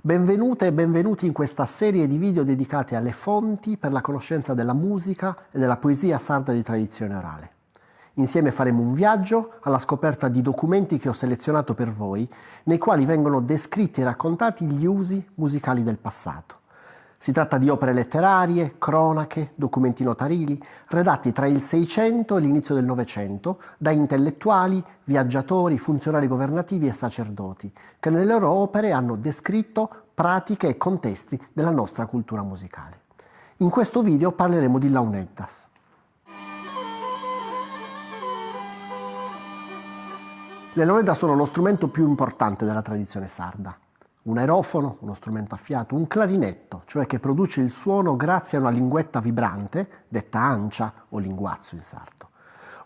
Benvenute e benvenuti in questa serie di video dedicati alle fonti per la conoscenza della musica e della poesia sarda di tradizione orale. Insieme faremo un viaggio alla scoperta di documenti che ho selezionato per voi, nei quali vengono descritti e raccontati gli usi musicali del passato. Si tratta di opere letterarie, cronache, documenti notarili, redatti tra il Seicento e l'inizio del Novecento da intellettuali, viaggiatori, funzionari governativi e sacerdoti, che nelle loro opere hanno descritto pratiche e contesti della nostra cultura musicale. In questo video parleremo di launeddas. Le launeddas sono lo strumento più importante della tradizione sarda. Un aerofono, uno strumento a fiato, un clarinetto, cioè che produce il suono grazie a una linguetta vibrante, detta ancia o linguazzo in sardo.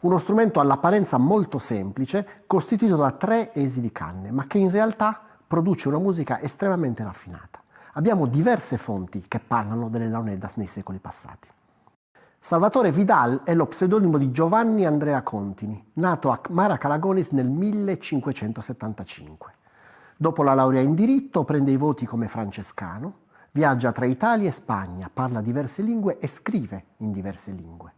Uno strumento all'apparenza molto semplice, costituito da 3 esili canne, ma che in realtà produce una musica estremamente raffinata. Abbiamo diverse fonti che parlano delle launeddas nei secoli passati. Salvatore Vidal è lo pseudonimo di Giovanni Andrea Contini, nato a Maracalagonis nel 1575. Dopo la laurea in diritto prende i voti come francescano, viaggia tra Italia e Spagna, parla diverse lingue e scrive in diverse lingue.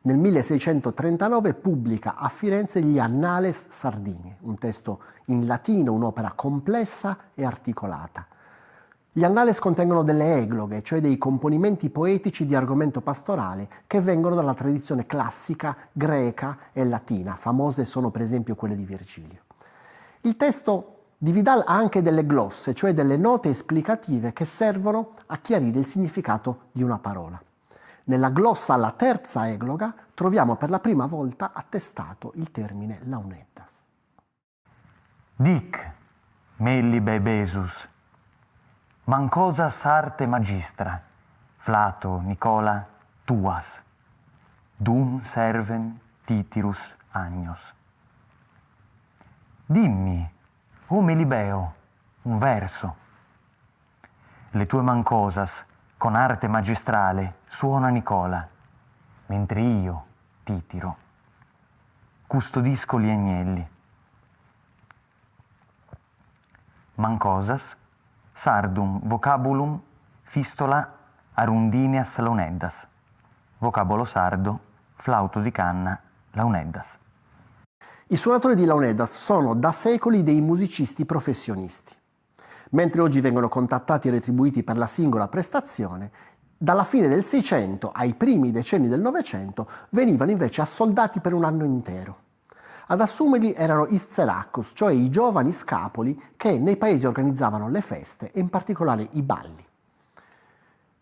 Nel 1639 pubblica a Firenze gli Annales Sardini, un testo in latino, un'opera complessa e articolata. Gli Annales contengono delle egloghe, cioè dei componimenti poetici di argomento pastorale che vengono dalla tradizione classica, greca e latina. Famose sono per esempio quelle di Virgilio. Il testo di Vidal ha anche delle glosse, cioè delle note esplicative che servono a chiarire il significato di una parola. Nella glossa alla terza egloga troviamo per la prima volta attestato il termine launeddas. Dic, melli bebesus, mancosas arte magistra, flato Nicola tuas, dum serven titirus agnos. Dimmi, o Melibeo, un verso. Le tue mancosas, con arte magistrale, suona Nicola, mentre io, Titiro, custodisco gli agnelli. Mancosas, sardum vocabulum fistola arundinias launeddas. Vocabolo sardo, flauto di canna, launeddas. I suonatori di launeddas sono da secoli dei musicisti professionisti. Mentre oggi vengono contattati e retribuiti per la singola prestazione, dalla fine del Seicento ai primi decenni del Novecento venivano invece assoldati per un anno intero. Ad assumerli erano i sceracos, cioè i giovani scapoli che nei paesi organizzavano le feste e in particolare i balli.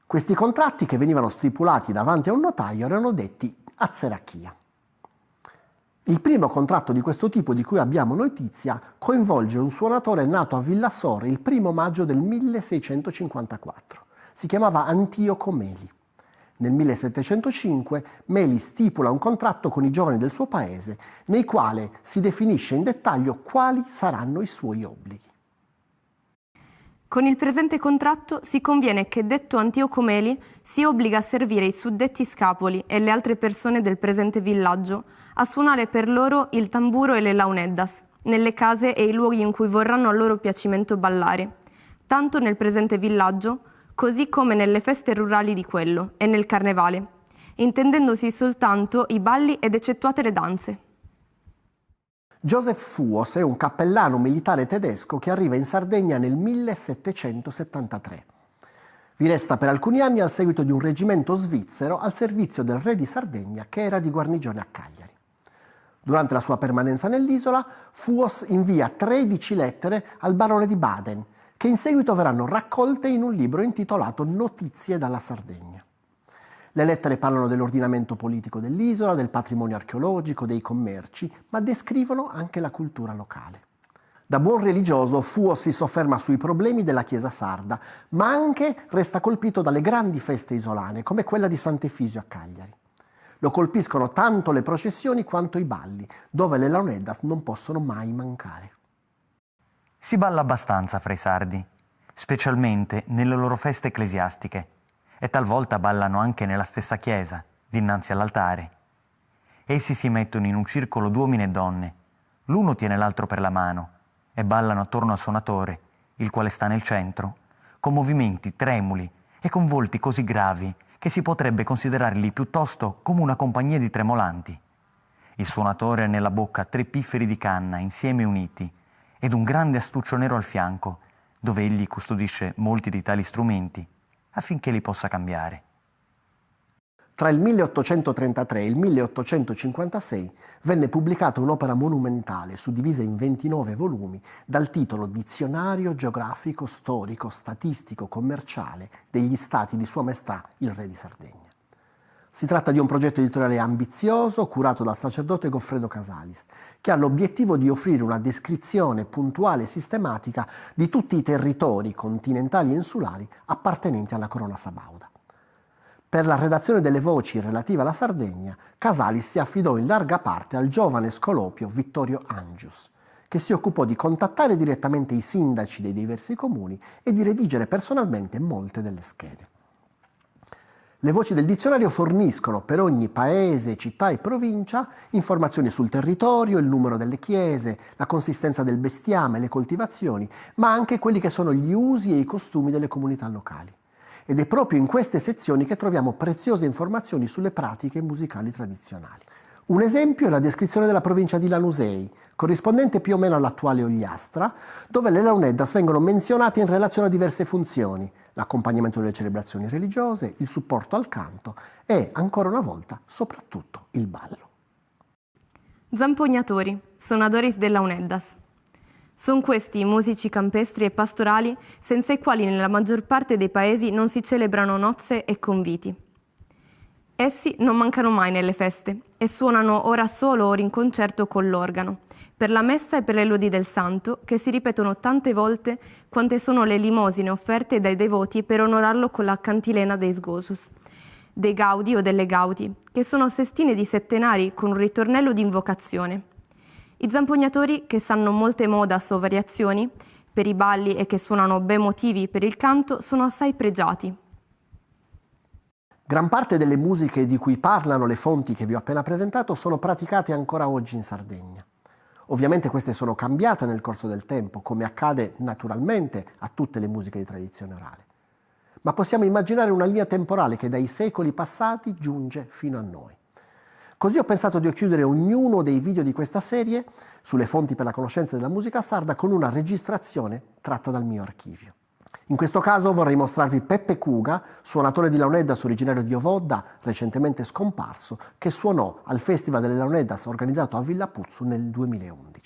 Questi contratti, che venivano stipulati davanti a un notaio, erano detti azzerachia. Il primo contratto di questo tipo di cui abbiamo notizia coinvolge un suonatore nato a Villassore il 1 maggio del 1654. Si chiamava Antioco Meli. Nel 1705 Meli stipula un contratto con i giovani del suo paese, nei quali si definisce in dettaglio quali saranno i suoi obblighi. Con il presente contratto si conviene che detto Antioco Meli si obbliga a servire i suddetti scapoli e le altre persone del presente villaggio a suonare per loro il tamburo e le launeddas nelle case e i luoghi in cui vorranno a loro piacimento ballare, tanto nel presente villaggio così come nelle feste rurali di quello e nel carnevale, intendendosi soltanto i balli ed eccettuate le danze. Joseph Fuos è un cappellano militare tedesco che arriva in Sardegna nel 1773. Vi resta per alcuni anni al seguito di un reggimento svizzero al servizio del re di Sardegna che era di guarnigione a Cagliari. Durante la sua permanenza nell'isola, Fuos invia 13 lettere al barone di Baden, che in seguito verranno raccolte in un libro intitolato Notizie dalla Sardegna. Le lettere parlano dell'ordinamento politico dell'isola, del patrimonio archeologico, dei commerci, ma descrivono anche la cultura locale. Da buon religioso, Fuos si sofferma sui problemi della Chiesa sarda, ma anche resta colpito dalle grandi feste isolane, come quella di Sant'Efisio a Cagliari. Lo colpiscono tanto le processioni quanto i balli, dove le launeddas non possono mai mancare. Si balla abbastanza fra i sardi, specialmente nelle loro feste ecclesiastiche, e talvolta ballano anche nella stessa chiesa, dinanzi all'altare. Essi si mettono in un circolo d'uomini e donne, l'uno tiene l'altro per la mano, e ballano attorno al suonatore, il quale sta nel centro, con movimenti tremuli e con volti così gravi che si potrebbe considerarli piuttosto come una compagnia di tremolanti. Il suonatore ha nella bocca 3 pifferi di canna insieme uniti ed un grande astuccio nero al fianco, dove egli custodisce molti di tali strumenti affinché li possa cambiare. Tra il 1833 e il 1856 venne pubblicata un'opera monumentale suddivisa in 29 volumi dal titolo Dizionario geografico, storico, statistico, commerciale degli stati di Sua Maestà il Re di Sardegna. Si tratta di un progetto editoriale ambizioso curato dal sacerdote Goffredo Casalis, che ha l'obiettivo di offrire una descrizione puntuale e sistematica di tutti i territori continentali e insulari appartenenti alla corona sabauda. Per la redazione delle voci relative alla Sardegna, Casalis si affidò in larga parte al giovane scolopio Vittorio Angius, che si occupò di contattare direttamente i sindaci dei diversi comuni e di redigere personalmente molte delle schede. Le voci del dizionario forniscono per ogni paese, città e provincia informazioni sul territorio, il numero delle chiese, la consistenza del bestiame, le coltivazioni, ma anche quelli che sono gli usi e i costumi delle comunità locali. Ed è proprio in queste sezioni che troviamo preziose informazioni sulle pratiche musicali tradizionali. Un esempio è la descrizione della provincia di Lanusei, corrispondente più o meno all'attuale Ogliastra, dove le launeddas vengono menzionate in relazione a diverse funzioni: l'accompagnamento delle celebrazioni religiose, il supporto al canto e, ancora una volta, soprattutto il ballo. Zampognatori, suonadoris della Uneddas. Sono questi i musici campestri e pastorali senza i quali nella maggior parte dei paesi non si celebrano nozze e conviti. Essi non mancano mai nelle feste e suonano ora solo o in concerto con l'organo, per la messa e per le lodi del santo, che si ripetono tante volte quante sono le limosine offerte dai devoti per onorarlo con la cantilena dei sgosus, dei gaudi o delle gaudi, che sono sestine di settenari con un ritornello di invocazione. I zampognatori, che sanno molte modas o variazioni per i balli e che suonano bei motivi per il canto, sono assai pregiati. Gran parte delle musiche di cui parlano le fonti che vi ho appena presentato sono praticate ancora oggi in Sardegna. Ovviamente queste sono cambiate nel corso del tempo, come accade naturalmente a tutte le musiche di tradizione orale. Ma possiamo immaginare una linea temporale che dai secoli passati giunge fino a noi. Così ho pensato di chiudere ognuno dei video di questa serie sulle fonti per la conoscenza della musica sarda con una registrazione tratta dal mio archivio. In questo caso vorrei mostrarvi Peppe Cuga, suonatore di launeddas originario di Ovodda, recentemente scomparso, che suonò al Festival delle Launeddas organizzato a Villa Puzzu nel 2011.